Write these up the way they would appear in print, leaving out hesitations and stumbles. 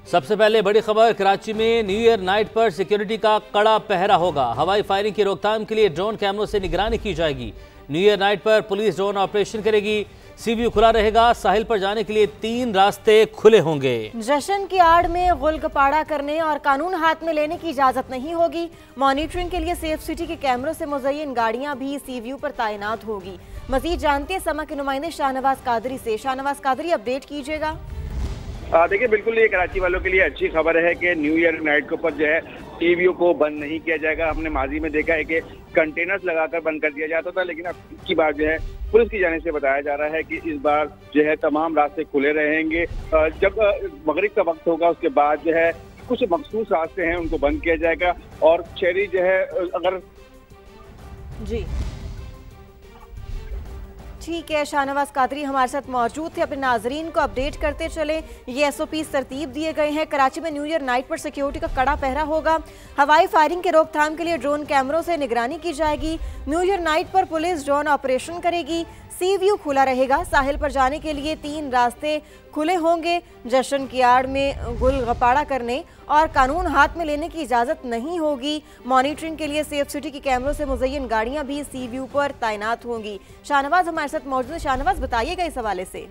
सबसे पहले बड़ी खबर, कराची में न्यू ईयर नाइट पर सिक्योरिटी का कड़ा पहरा होगा। हवाई फायरिंग की रोकथाम के लिए ड्रोन कैमरों से निगरानी की जाएगी। न्यू ईयर नाइट पर पुलिस ड्रोन ऑपरेशन करेगी। सी व्यू खुला रहेगा। साहिल पर जाने के लिए 3 रास्ते खुले होंगे। जश्न की आड़ में गुलगपाड़ा करने और कानून हाथ में लेने की इजाजत नहीं होगी। मॉनिटरिंग के लिए सेफ सिटी के कैमरों से मुज़य्यन गाड़ियां भी सी व्यू पर तैनात होगी। मजीद जानते हैं समा के नुमाइंदे शाहनवाज कादरी से। शाहनवाज कादरी, अपडेट कीजिएगा। देखिए, बिल्कुल ये कराची वालों के लिए अच्छी खबर है कि न्यू ईयर नाइट के ऊपर जो है टीवीओ को बंद नहीं किया जाएगा। हमने माजी में देखा है कि कंटेनर्स लगाकर बंद कर दिया जाता था, लेकिन अब की बार जो है पुलिस की जानिब से बताया जा रहा है कि इस बार जो है तमाम रास्ते खुले रहेंगे। जब मगरिब का वक्त होगा उसके बाद जो है कुछ मखसूस रास्ते हैं उनको बंद किया जाएगा और शहरी जो है अगर जी ठीक है, शाहनवाज कादरी हमारे साथ मौजूद थे। अपने नाजरीन को अपडेट करते चले। ये SOP तरतीब दिए गए हैं। कराची में न्यू ईयर नाइट पर सिक्योरिटी का कड़ा पहरा होगा। हवाई फायरिंग के रोकथाम के लिए ड्रोन कैमरों से निगरानी की जाएगी। न्यू ईयर नाइट पर पुलिस ड्रोन ऑपरेशन करेगी। सी व्यू खुला रहेगा। साहिल पर जाने के लिए 3 रास्ते खुले होंगे। जश्न की आड़ में गुलगपाड़ा करने और कानून हाथ में लेने की इजाज़त नहीं होगी। मॉनिटरिंग के लिए सेफ सिटी के कैमरों से मुज़य्यन गाड़ियां भी सी व्यू पर तैनात होंगी। शाहनवाज हमारे साथ मौजूद है। शाहनवाज, बताइएगा इस हवाले से।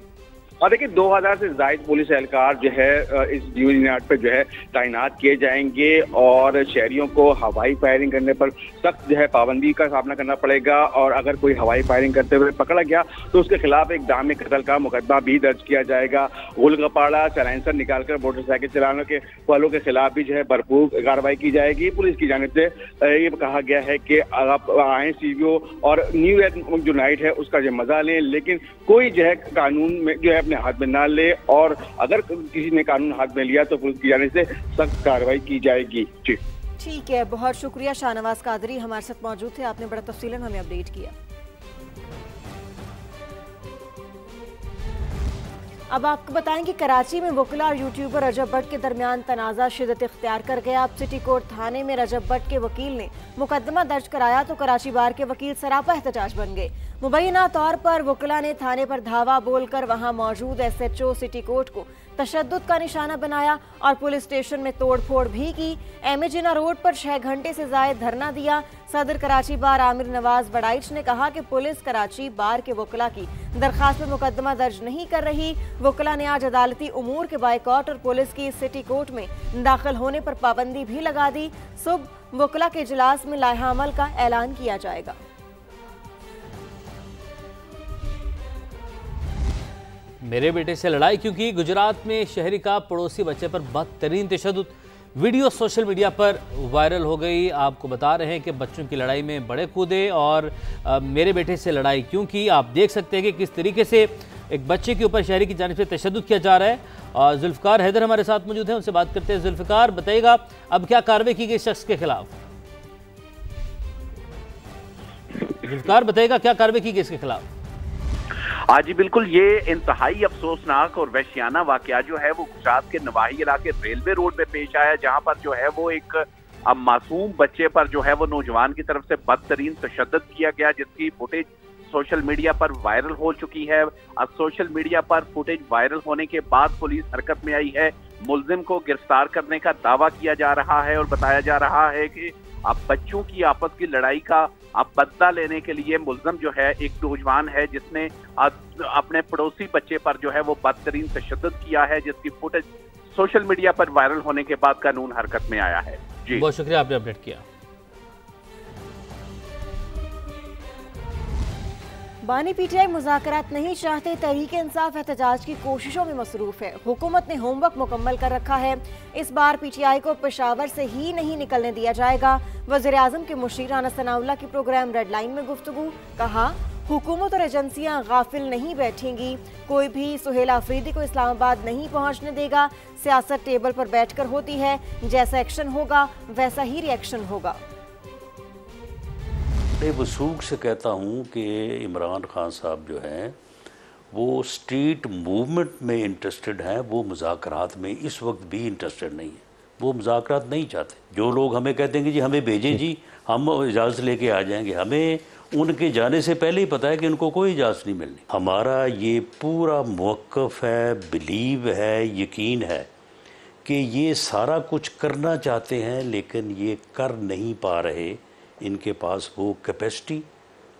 और देखिए, 2000 से ज़ायद पुलिस एहलकार जो है इस न्यू ईयर नाइट पर जो है तैनात किए जाएंगे और शहरियों को हवाई फायरिंग करने पर सख्त जो है पाबंदी का सामना करना पड़ेगा। और अगर कोई हवाई फायरिंग करते हुए पकड़ा गया तो उसके खिलाफ एक दाम कत्ल का मुकदमा भी दर्ज किया जाएगा। गुलगपाड़ा, चैलेंसर निकालकर मोटरसाइकिल चलाने के वालों के खिलाफ भी जो है भरपूर कार्रवाई की जाएगी। पुलिस की जानिब से ये कहा गया है कि आप आए सीवीओ और न्यू ईयर जो नाइट है उसका जो मजा लें, लेकिन कोई जो है कानून में जो है अपने हाथ में ना ले और अगर किसी ने कानून हाथ में लिया तो पुलिस की जाने से सख्त कार्रवाई की जाएगी। जी ठीक है, बहुत शुक्रिया। शाहनवाज कादरी हमारे साथ मौजूद थे। आपने बड़ा तफसीलन हमें अपडेट किया। अब आपको बताएं कि कराची में वकीला और यूट्यूबर रजब भट्ट के दरमियान तनाज़ा शिद्दत इख्तियार कर गया। अब सिटी कोर्ट थाने में रजब भट्ट के वकील ने मुकदमा दर्ज कराया तो कराची बार के वकील सरापा एहतजाज बन गए। मुबैना तौर पर वकीला ने थाने पर धावा बोलकर वहां मौजूद SHO सिटी कोर्ट को तशद्दुद का निशाना बनाया और पुलिस स्टेशन में तोड़फोड़ भी की। MA जिन्ना रोड पर 6 घंटे से ज़ायद धरना दिया। सदर कराची बार आमिर नवाज बड़ाइच ने कहा कि पुलिस कराची बार के वकीला की दरखास्त में मुकदमा दर्ज नहीं कर रही। वकीला ने आज अदालती उमूर के बाइकआउट और पुलिस की सिटी कोर्ट में दाखिल होने पर पाबंदी भी लगा दी। सुबह वकीला के इजलास में लाइहा अमल का ऐलान किया जाएगा। मेरे बेटे से लड़ाई क्योंकि गुजरात में शहरी का पड़ोसी बच्चे पर बदतरीन तशद्दुद। वीडियो सोशल मीडिया पर वायरल हो गई। आपको बता रहे हैं कि बच्चों की लड़ाई में बड़े कूदे और मेरे बेटे से लड़ाई क्योंकि आप देख सकते हैं कि किस तरीके से एक बच्चे के ऊपर शहरी की जानिब से तशद्दुद किया जा रहा है। और जुल्फ़िकार हैदर हमारे साथ मौजूद हैं, उनसे बात करते हैं। जुल्फ़िकार, बताइएगा अब क्या कार्रवाई की गई शख्स के खिलाफ? जुल्फ़िकार, बताइएगा क्या कार्रवाई की गई इसके खिलाफ? जी बिल्कुल, ये इंतहाई अफसोसनाक और वहशियाना वाकया जो है वो गुजरात के नवाही इलाके रेलवे रोड में पेश आया, जहां पर जो है वो एक मासूम बच्चे पर जो है वो नौजवान की तरफ से बदतरीन तशद्दुद किया गया, जिसकी फुटेज सोशल मीडिया पर वायरल हो चुकी है। अब सोशल मीडिया पर फुटेज वायरल होने के बाद पुलिस हरकत में आई है। मुल्जिम को गिरफ्तार करने का दावा किया जा रहा है और बताया जा रहा है कि अब बच्चों की आपस की लड़ाई का अब बदला लेने के लिए मुल्जिम जो है एक नौजवान है जिसने अपने पड़ोसी बच्चे पर जो है वो बदतरीन तशद्दुद किया है, जिसकी फुटेज सोशल मीडिया पर वायरल होने के बाद कानून हरकत में आया है। जी बहुत शुक्रिया, आपने अपडेट किया। बानी PTI मुज़ाकरात नहीं चाहते। तहरीक-ए-इंसाफ एहतजाज की कोशिशों में मसरूफ है। हुकूमत ने होमवर्क मुकम्मल कर रखा है। इस बार PTI को पेशावर से ही नहीं निकलने दिया जाएगा। वज़ीर-ए-आज़म के मुशीर राना सनाउल्लाह की प्रोग्राम रेड लाइन में गुफ्तगू। कहा, हुकूमत और एजेंसियां गाफिल नहीं बैठेंगी। कोई भी सुहेल आफरीदी को इस्लामाबाद नहीं पहुंचने देगा। सियासत टेबल पर बैठकर होती है। जैसा एक्शन होगा वैसा ही रिएक्शन होगा। वसूख से कहता हूँ कि इमरान खान साहब जो हैं वो स्ट्रीट मूवमेंट में इंटरेस्टेड हैं, वो मुज़ाकरात में इस वक्त भी इंटरेस्टेड नहीं है। वो मुज़ाकरात नहीं चाहते। जो लोग हमें कहते हैं कि जी हमें भेजें, जी हम इजाज़त लेके आ जाएंगे, हमें उनके जाने से पहले ही पता है कि उनको कोई इजाज़त नहीं मिलनी। हमारा ये पूरा मौक़िफ़ है, बिलीव है, यकीन है कि ये सारा कुछ करना चाहते हैं लेकिन ये कर नहीं पा रहे, इनके पास वो कैपेसिटी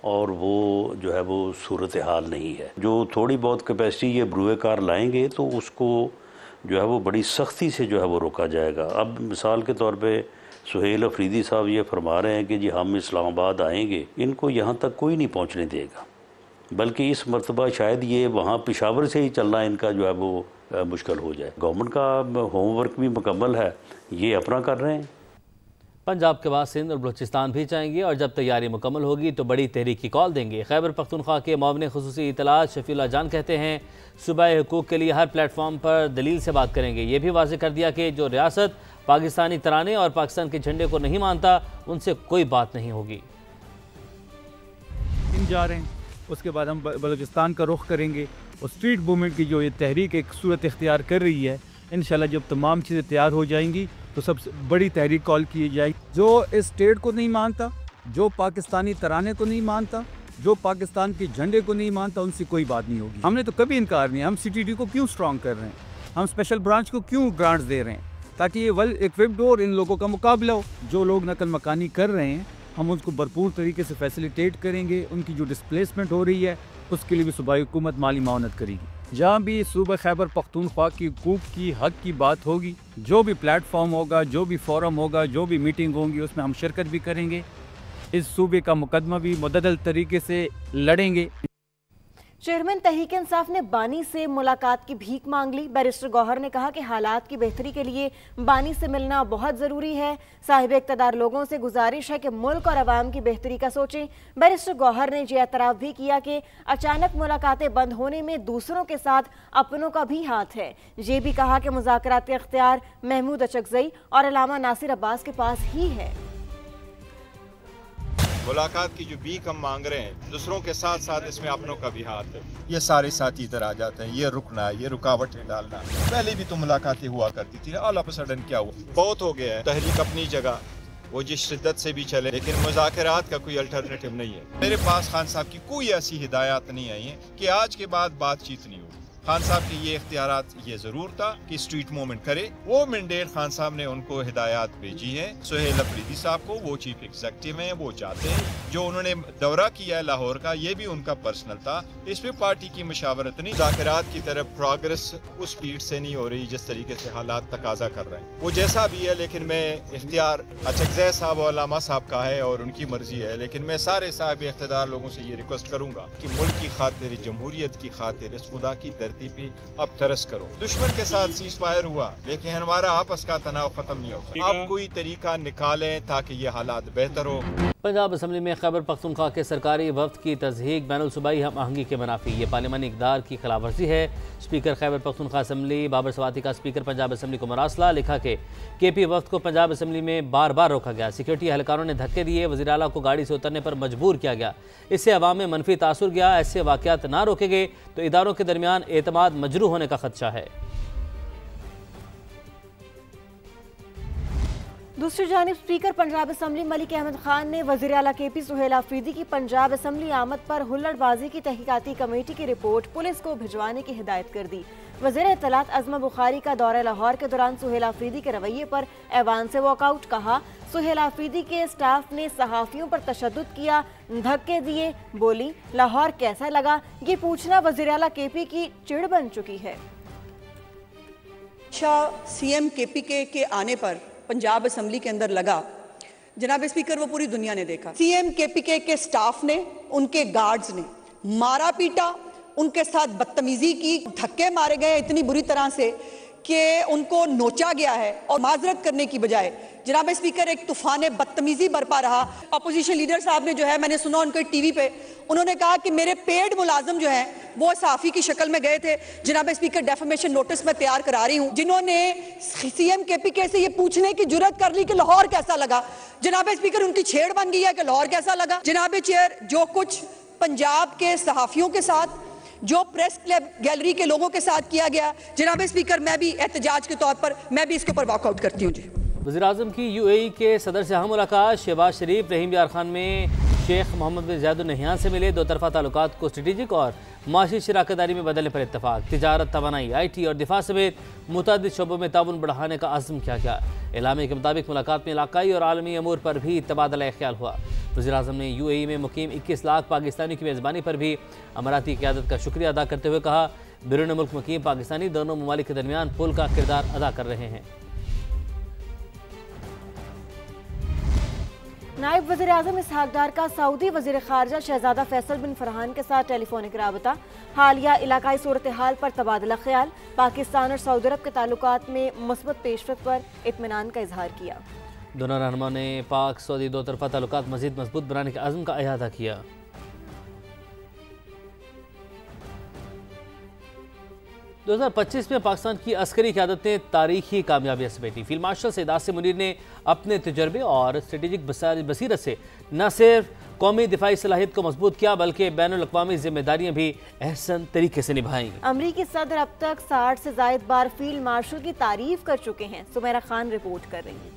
और वो जो है वो सूरत हाल नहीं है। जो थोड़ी बहुत कैपेसिटी ये बरूए कार लाएंगे तो उसको जो है वो बड़ी सख्ती से जो है वो रोका जाएगा। अब मिसाल के तौर पे सुहेल अफरीदी साहब ये फरमा रहे हैं कि जी हम इस्लामाबाद आएंगे, इनको यहाँ तक कोई नहीं पहुँचने देगा, बल्कि इस मरतबा शायद ये वहाँ पेशावर से ही चलना इनका जो है वो मुश्किल हो जाए। गवर्नमेंट का होमवर्क भी मुकम्मल है, ये अपना कर रहे हैं। पंजाब के बाद सिंध और बलूचिस्तान भी जाएंगे और जब तैयारी मुकम्मल होगी तो बड़ी तहरीक की कॉल देंगे। खैबर पख्तूनख्वा के मुआविन खुसूसी इतलात शफीउल्लाह जान कहते हैं सूबाई हुकूक के लिए हर प्लेटफॉर्म पर दलील से बात करेंगे। ये भी वाज़ेह कर दिया कि जो रियासत पाकिस्तानी तराने और पाकिस्तान के झंडे को नहीं मानता उनसे कोई बात नहीं होगी। जा रहे हैं, उसके बाद हम बलूचिस्तान का रुख करेंगे और स्ट्रीट मूवमेंट की जो ये तहरीक एक सूरत इख्तियार कर रही है, इंशाल्लाह जब तमाम चीज़ें तैयार हो जाएंगी तो सबसे बड़ी तहरीक कॉल की जाएगी। जो इस स्टेट को नहीं मानता, जो पाकिस्तानी तराने को नहीं मानता, जो पाकिस्तान के झंडे को नहीं मानता, उनसे कोई बात नहीं होगी। हमने तो कभी इनकार नहीं। हम CTD को क्यों स्ट्रॉन्ग कर रहे हैं, हम स्पेशल ब्रांच को क्यों ग्रांट्स दे रहे हैं, ताकि ये वेल इक्विप्ड हो और इन लोगों का मुकाबला हो। जो लोग नकल मकानी कर रहे हैं हम उसको भरपूर तरीके से फैसिलिटेट करेंगे। उनकी जो डिस्प्लेसमेंट हो रही है उसके लिए भी सूबाई हुकूमत माली मावनत करेगी। जहाँ भी सूबा खैबर पख्तूनख्वा की हुकूक की हक की बात होगी, जो भी प्लेटफॉर्म होगा, जो भी फोरम होगा, जो भी मीटिंग होंगी, उसमें हम शिरकत भी करेंगे। इस सूबे का मुकदमा भी मुतअद्दिल तरीके से लड़ेंगे। चेयरमैन तहरीक इंसाफ ने बानी से मुलाकात की भीख मांग ली। बैरिस्टर गौहर ने कहा कि हालात की बेहतरी के लिए बानी से मिलना बहुत ज़रूरी है। साहिब इक़्तिदार लोगों से गुजारिश है कि मुल्क और अवाम की बेहतरी का सोचें। बैरिस्टर गौहर ने ये एतराफ़ भी किया कि अचानक मुलाकातें बंद होने में दूसरों के साथ अपनों का भी हाथ है। ये भी कहा कि मुज़ाकरात का इख्तियार महमूद अचकज़ई और अल्लामा नासिर अब्बास के पास ही है। मुलाकात की जो भीख हम मांग रहे हैं, दूसरों के साथ साथ इसमें अपनों का भी हाथ है। ये सारे साथी इधर आ जाते हैं, ये रुकना, ये रुकावटें डालना। पहले भी तो मुलाकातें हुआ करती थी, ऑल ऑफ अ सडन क्या हुआ? बहुत हो गया है। तहरीक अपनी जगह वो जिस शिद्दत से भी चले, लेकिन मुज़ाकरात का कोई अल्टरनेटिव नहीं है। मेरे पास खान साहब की कोई ऐसी हिदायत नहीं आई है कि आज के बाद बातचीत नहीं होगी। खान साहब के ये इख्तियारात ये जरूर था कि स्ट्रीट मूवमेंट करे, वो मैंडेट खान साहब ने उनको हिदायत भेजी है सुहेल अफरीदी साहब को। वो चीफ एग्जीक्यूटिव हैं, वो चाहते हैं। जो उन्होंने दौरा किया है लाहौर का, ये भी उनका पर्सनल था। इस पे पार्टी की मशावरत नहीं। मुज़ाकरात की तरफ प्रोग्रेस उस स्पीड से नहीं हो रही जिस तरीके से हालात तकाजा कर रहे हैं। वो जैसा भी है, लेकिन मैं इख्तियार अचकज़ई साहब और अल्लामा साहब का है और उनकी मर्जी है, लेकिन मैं सारे साहिब इख्तियार लोगों से ये रिक्वेस्ट करूंगा कि मुल्क की खातिर, जमहूरियत की खातिर, इस खुदा की पे अब तरस करो। दुश्मन के साथ सीज फायर हुआ, लेकिन हमारा आपस का तनाव खत्म नहीं होगा। आप कोई तरीका निकालें ताकि ये हालात बेहतर हो। पंजाब असम्बली में खैबर पख्तूनख्वा के सरकारी वफ्द की तज़हीक बैनुल सूबाई हम आहंगी के मुनाफी, ये पार्लिमानी इक़दार की खिलाफ वर्जी है। स्पीकर खैबर पख्तूनख्वा असम्बली बाबर सवाती का स्पीकर पंजाब असम्बली को मरासला, लिखा कि KP वफ्द को पंजाब असम्बली में बार बार रोका गया, सिक्योरिटी एहलकारों ने धक्के दिए, वज़ीर आला को गाड़ी से उतरने पर मजबूर किया गया, इससे अवाम में मनफी तासुर गया। ऐसे वाक़यात ना रोके गए तो इदारों के दरमियान एतमाद मजरूह होने का खदशा है। दूसरी जानिब स्पीकर पंजाब असम्बली मलिक अहमद खान ने वज़ीर आला KP सुहेल अफरीदी की पंजाब असम्बली आमद पर हुल्लड़बाजी की तहकीकाती कमेटी की रिपोर्ट पुलिस को भिजवाने की हिदायत कर दी। वज़ीर इत्तलात अज़मा बुखारी का दौरा लाहौर के दौरान सुहेल अफरीदी के रवैये पर ऐवान से वॉकआउट, कहा सुहेल अफरीदी के स्टाफ ने सहाफ़ियों पर तशद्दुद किया, धक्के दिए। बोली लाहौर कैसा लगा, ये पूछना वज़ीर आला KP की चिड़ बन चुकी है। CM KP के आने पर पंजाब असम्बली के अंदर लगा, जनाब स्पीकर वो पूरी दुनिया ने देखा। CM KP के स्टाफ ने, उनके गार्ड्स ने मारा पीटा, उनके साथ बदतमीजी की, धक्के मारे गए इतनी बुरी तरह से कि उनको नोचा गया है और माजरत करने की बजाय जनाब स्पीकर एक तूफान बदतमीजी बरपा रहा। अपोजिशन लीडर साहब ने जो है, मैंने सुना उनके टीवी पे, उन्होंने कहा कि मेरे पेड मुलाजम जो है वो सहाफ़ी की शक्ल में गए थे। जनाब स्पीकर डेफमेशन नोटिस मैं तैयार करा रही हूँ, जिन्होंने CM KP से ये पूछने की जुर्रत कर ली कि लाहौर कैसा लगा। जनाब स्पीकर उनकी छेड़ बन गई है कि लाहौर कैसा लगा। जनाब चेयर, जो कुछ पंजाब के सहाफ़ियों के साथ, जो प्रेस क्लब गैलरी के लोगों के साथ किया गया, जनाब स्पीकर मैं भी एहतजाज के तौर पर मैं भी इसके ऊपर वॉकआउट करती हूँ। जी, वज़ीर आज़म की UAE के सदर से हम मुलाकात, शहबाज शरीफ रहीम यार खान में शेख मोहम्मद बिन ज़ायद अल नहयान से मिले। दो तरफा ताल्लुकात को स्ट्रेटेजिक और माशी शराकतदारी में बदलने पर इत्तफाक। तिजारत, तवानाई, IT और दिफा समेत मुतअद्दिद शोबों में ताउन बढ़ाने का अज़्म किया। एलामे के मुताबिक मुलाकात में इलाकाई और आलमी अमूर पर भी तबादला ख्याल हुआ। वज़ीर-ए-आज़म ने UAE में मुकीम 21 लाख पाकिस्तानी की मेज़बानी पर भी अमाराती क़यादत का शुक्रिया अदा करते हुए कहा, बैरून मुल्क मुकीम पाकिस्तानी दोनों ममालिक के दरमियान पुल का किरदार अदा कर रहे हैं। नायब वज़ीर आज़म इसहाक डार का सऊदी वज़ीर ख़ारजा शहज़ादा फैसल बिन फरहान के साथ टेलीफोनिक राबता। हालिया इलाकाई सूरत हाल पर तबादला ख्याल। पाकिस्तान और सऊदी अरब के ताल्लुकात में मुस्बत पेशरफ पर इत्मीनान का इजहार किया। दोनों रहनुमा ने पाक सऊदी दो तरफा ताल्लुकात मज़ीद मजबूत बनाने के अज़्म का इहाता किया। 2025 में पाकिस्तान की अस्करी क़यादत ने तारीखी कामयाबियाँ समेटी। फील्ड मार्शल सैयद आसिम मुनीर ने अपने तजर्बे और स्ट्रेटेजिक बसीरत से न सिर्फ कौमी दिफाई सलाहियत को मजबूत किया बल्कि बैनुल अक़वामी जिम्मेदारियाँ भी अहसन तरीके से निभाई। अमरीकी सदर अब तक 60 से ज़ायद बार फील्ड मार्शल की तारीफ कर चुके हैं। सुमेरा खान रिपोर्ट कर रही हैं।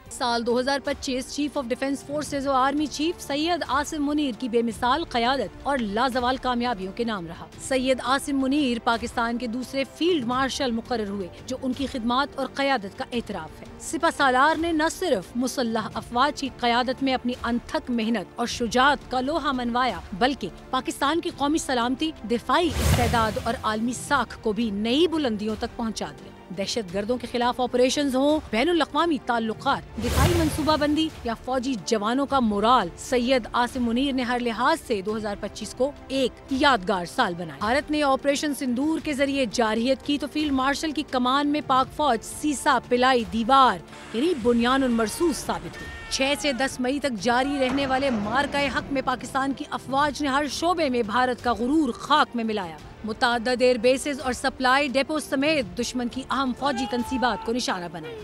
साल 2025 चीफ ऑफ डिफेंस फोर्सेज और आर्मी चीफ सैयद आसिम मुनीर की बेमिसाल क़यादत और लाजवाल कामयाबियों के नाम रहा। सैयद आसिम मुनीर पाकिस्तान के दूसरे फील्ड मार्शल मुकर्रर हुए जो उनकी खिदमत और क़यादत का एतराफ़ है। सिपा सालार ने न सिर्फ मुसल्लह अफवाज की क़यादत में अपनी अनथक मेहनत और शुजाअत का लोहा मनवाया बल्कि पाकिस्तान की कौमी सलामती, दिफाई इस्तेदाद और आलमी साख को भी नई बुलंदियों तक पहुँचा दिया। दहशत गर्दों के खिलाफ ऑपरेशंस हों, बैनुल अक़वामी ताल्लुकात, दिफाई मंसूबाबंदी या फौजी जवानों का मोराल, सैयद आसिम मुनीर ने हर लिहाज से 2025 को एक यादगार साल बनाया। भारत ने ऑपरेशन सिंदूर के जरिए जारहियत की तो फील्ड मार्शल की कमान में पाक फौज सीसा पिलाई दीवार यानी बुनियानुल मरसूस साबित हुई। 6 से 10 मई तक जारी रहने वाले मार्का हक में पाकिस्तान की अफवाज ने हर शोबे में भारत का गुरूर खाक में मिलाया। मुतअद्दिद एयर बेसेस और सप्लाई डेपो समेत दुश्मन की अहम फौजी तंसीबात को निशाना बनाया।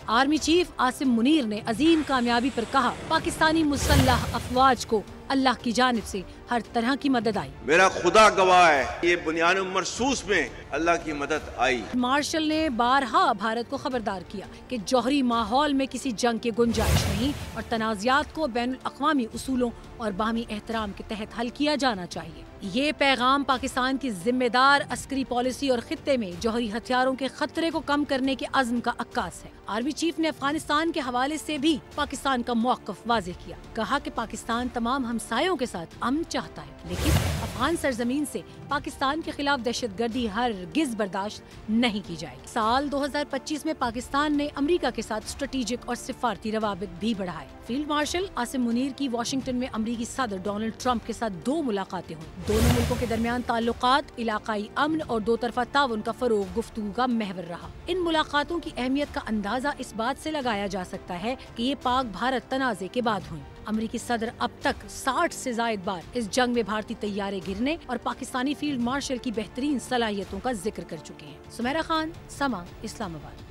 आर्मी चीफ आसिम मुनीर ने अजीम कामयाबी पर कहा, पाकिस्तानी मुसल्लह अफवाज को अल्लाह की जानिब से हर तरह की मदद आई। मेरा खुदा गवाह है, ये बुनियानुल मरसूस में अल्लाह की मदद आई। मार्शल ने बारहा भारत को खबरदार किया कि जौहरी माहौल में किसी जंग की गुंजाइश नहीं और तनाज़ात को बैनुल अक़वामी उसूलों और बाहमी एहतराम के तहत हल किया जाना चाहिए। ये पैगाम पाकिस्तान की जिम्मेदार अस्करी पॉलिसी और खित्ते में जौहरी हथियारों के खतरे को कम करने के अज़्म का अक्कास है। आर्मी चीफ ने अफगानिस्तान के हवाले से भी पाकिस्तान का मौक़िफ़ वाज़ेह किया। कहा कि पाकिस्तान तमाम हमसायों के साथ अमन चाहता है लेकिन अफगान सरजमीन से पाकिस्तान के खिलाफ दहशतगर्दी हरगिज़ बर्दाश्त नहीं की जाएगी। साल 2025 में पाकिस्तान ने अमेरिका के साथ स्ट्रेटेजिक और सिफारती रवाबित भी बढ़ाए। फील्ड मार्शल आसिम मुनीर की वाशिंगटन में अमेरिकी सदर डोनाल्ड ट्रंप के साथ 2 मुलाकातें हुई। दोनों मुल्कों के दरमियान ताल्लुकात, इलाकाई अमन और दो तरफा ताउन का फरोग गुफ्तगू का महवर रहा। इन मुलाकातों की अहमियत का अंदाजा इस बात से लगाया जा सकता है कि ये पाक भारत तनाज़े के बाद हुई। अमेरिकी सदर अब तक 60 से ज़ायद बार इस जंग में भारतीय तैयारे गिरने और पाकिस्तानी फील्ड मार्शल की बेहतरीन सलाहियतों का जिक्र कर चुके हैं। सुमेरा खान, समा, इस्लामाबाद।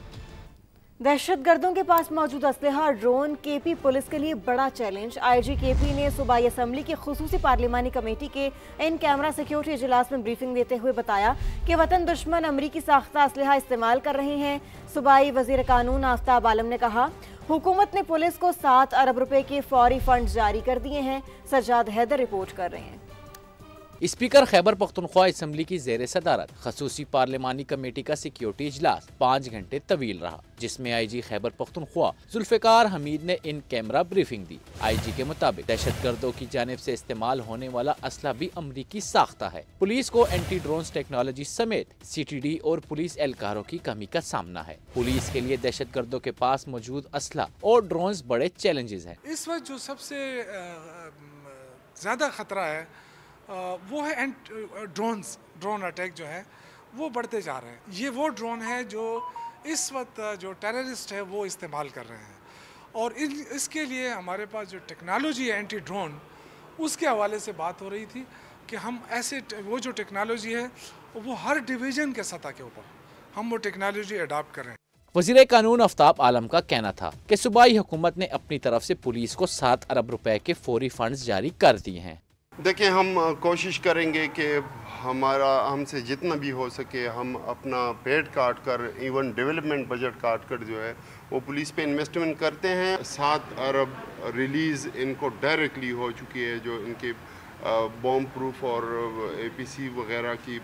दहशतगर्दों के पास मौजूद असलहा और ड्रोन केपी पुलिस के लिए बड़ा चैलेंज। IG केपी ने सूबाई असम्बली की खुसूसी पार्लिमानी कमेटी के इन कैमरा सिक्योरिटी इजलास में ब्रीफिंग देते हुए बताया कि वतन दुश्मन अमरीकी साख्ता असलहा इस्तेमाल कर रहे हैं। सूबाई वजीर कानून आफ्ताब आलम ने कहा, हुकूमत ने पुलिस को 7 अरब रुपए के फौरी फंड जारी कर दिए हैं। सज्जाद हैदर रिपोर्ट कर रहे हैं। स्पीकर खैबर पख्तूनख्वा असम्बली की जेर सदारत खसूसी पार्लिमानी कमेटी का सिक्योरिटी इजलास 5 घंटे तवील रहा, जिसमें IG खैबर पख्तूनख्वा जुल्फ़िकार हमीद ने in camera briefing the. IG के मुताबिक दहशतगर्दों की जानिब से इस्तेमाल होने वाला असला भी अमरीकी साख्ता है। पुलिस को एंटी ड्रोन्स टेक्नोलॉजी समेत CTD और पुलिस एहलकारों की कमी का सामना है। पुलिस के लिए दहशतगर्दों के पास मौजूद असला और ड्रोन्स बड़े चैलेंजेस हैं। इस वक्त जो सबसे ज्यादा खतरा है वो है ड्रोन अटैक जो है वो बढ़ते जा रहे हैं। ये वो ड्रोन है जो इस वक्त जो टेररिस्ट है वो इस्तेमाल कर रहे हैं और इसके लिए हमारे पास जो टेक्नोलॉजी है एंटी ड्रोन, उसके हवाले से बात हो रही थी कि हम ऐसे वो जो टेक्नोलॉजी है वो हर डिवीज़न के सतह के ऊपर हम वो टेक्नोलॉजी अडॉप्ट कर रहे हैं। वज़ीर कानून आफ्ताब आलम का कहना था कि सूबाई हुकूमत ने अपनी तरफ से पुलिस को 7 अरब रुपए के फौरी फंड्स जारी कर दिए हैं। देखिए, हम कोशिश करेंगे कि हमसे जितना भी हो सके हम अपना पेट काट कर, इवन डेवलपमेंट बजट काट कर जो है वो पुलिस पे इन्वेस्टमेंट करते हैं। 7 अरब रिलीज़ इनको डायरेक्टली हो चुकी है, जो इनके बॉम्ब प्रूफ और APC वगैरह की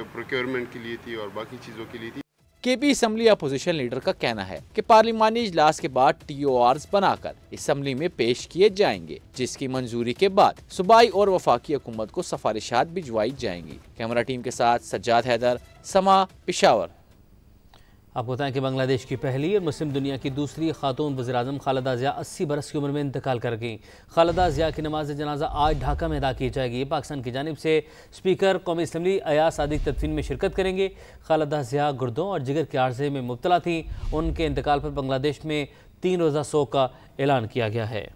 प्रोक्योरमेंट के लिए थी और बाकी चीज़ों के लिए थी। केपी असम्बली अपोजिशन लीडर का कहना है कि पार्लिमानी इजलास के बाद TORs बनाकर असम्बली में पेश किए जाएंगे, जिसकी मंजूरी के बाद सूबाई और वफाकी हुकूमत को सिफारिशात भिजवाई जाएंगी। कैमरा टीम के साथ सज्जाद हैदर, समा, पेशावर। आपको बताएं कि बांग्लादेश की पहली और मुस्लिम दुनिया की दूसरी खातून वज़ीर-ए-आज़म खालिदा ज़िया 80 बरस की उम्र में इंतकाल कर गईं। खालिदा ज़िया की नमाज जनाजा आज ढाका में अदा की जाएगी। पाकिस्तान की जानिब से स्पीकर कौमी असम्बली अयाज सादिक तदफीन में शिरकत करेंगे। खालिदा ज़िया गुर्दों और जिगर के आर्जे में मुब्तला थीं। उनके इंतकाल पर बांग्लादेश में 3 रोज़ा शोक का ऐलान किया गया है।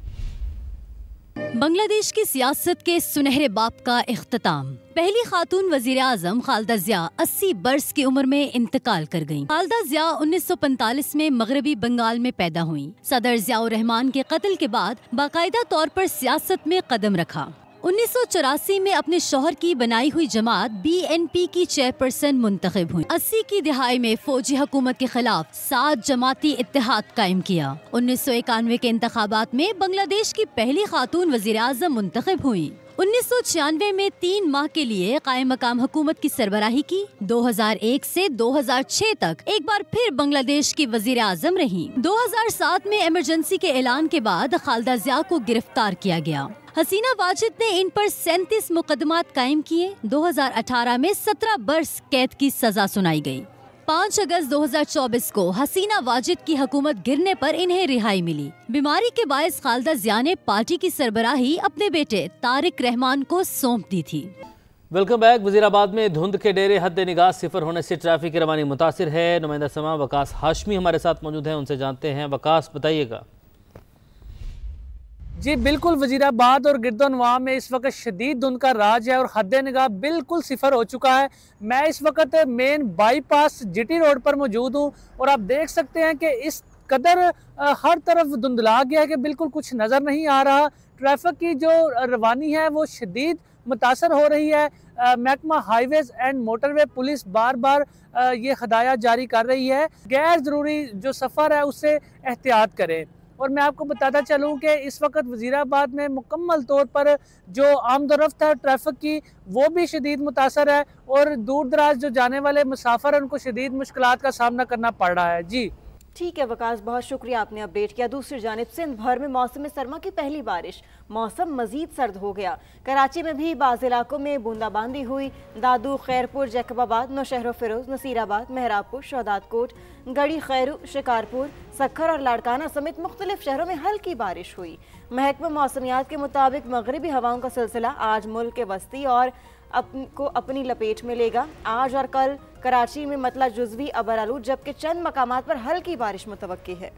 बांग्लादेश की सियासत के सुनहरे बाब का इख्तिताम। पहली खातून वजीर आजम खालिदा ज़िया 80 बरस की उम्र में इंतकाल कर गयीं। खालिदा ज़िया 1945 में मगरबी बंगाल में पैदा हुईं। सदर ज़ियाउर रहमान के कत्ल के बाद बाकायदा तौर पर सियासत में कदम रखा। 1984 में अपने शौहर की बनाई हुई जमात BNP की चेयरपर्सन मुंतखब हुई। 80 की दिहाई में फौजी हुकूमत के खिलाफ 7 जमाती इत्तेहाद कायम किया। 1991 के इंतखाबात में बांग्लादेश की पहली खातून वजीर आज़म मुंतखब हुई। 1996 में 3 माह के लिए कायम मकाम हुकूमत की सरबराही की। 2001 से 2006 तक एक बार फिर बांग्लादेश की वजीर आज़म रही। 2007 में इमरजेंसी के ऐलान के बाद खालिदा ज़िया को गिरफ्तार किया गया। हसीना वाजिद ने इन पर 37 मुकदमात कायम किए। 2018 में 17 बरस कैद की सजा सुनाई गई। 5 अगस्त 2024 को हसीना वाजिद की हुकूमत गिरने पर इन्हें रिहाई मिली। बीमारी के बायस खालिदा ज़िया ने पार्टी की सरबराही अपने बेटे तारिक रहमान को सौंप दी थी। Welcome back. वजीराबाद में धुंध के डेरे हद निगाह सिफर होने से ट्रैफिक की रवानी मुतासिर है। नुमाइंदा समा वकास हाशमी हमारे साथ मौजूद हैं, उनसे जानते हैं। वकास, बताइएगा। जी बिल्कुल, वजीराबाद और गिरदोनवा में इस वक्त शदीद धुंध का राज है और हद निगाह बिल्कुल सिफर हो चुका है। मैं इस वक्त मेन बाईपास GT रोड पर मौजूद हूँ और आप देख सकते हैं कि इस कदर हर तरफ धुंधला गया है कि बिल्कुल कुछ नज़र नहीं आ रहा। ट्रैफिक की जो रवानी है वो शदीद मुतासर हो रही है। महकमा हाईवेज एंड मोटरवे पुलिस बार बार ये हदायत जारी कर रही है, गैर ज़रूरी जो सफ़र है उससे एहतियात करें। और मैं आपको बताता चलूँ कि इस वक्त वजीराबाद में मुकम्मल तौर पर जो आमदोरफ्त है ट्रैफिक की वो भी शदीद मुतासर है और दूर दराज जो जाने वाले मुसाफिर हैं उनको शदीद मुश्किलात का सामना करना पड़ रहा है। जी ठीक है वकास, बहुत शुक्रिया, आपने अपडेट किया। दूसरी जानिब सिंध भर में मौसम सरमा की पहली बारिश, मौसम मजीद सर्द हो गया। कराची में भी बाज़ इलाकों में बूंदाबांदी हुई। दादू, खैरपुर, जैकबाबाद, नौशहर फिरोज, नसीराबाद, मेहराबपुर, शौदातकोट, गड़ी खैरू, शिकारपुर, सक्खर और लाड़काना समेत मुख्तलिफ शहरों में हल्की बारिश हुई। महकमा मौसमियात के मुताबिक मगरबी हवाओं का सिलसिला आज मुल्क के वस्ती और को अपनी लपेट में लेगा। आज और कल कराची में मतला जुज़वी अबर आलूद, जबकि चंद मकामात पर हल्की बारिश मुतवक्की है।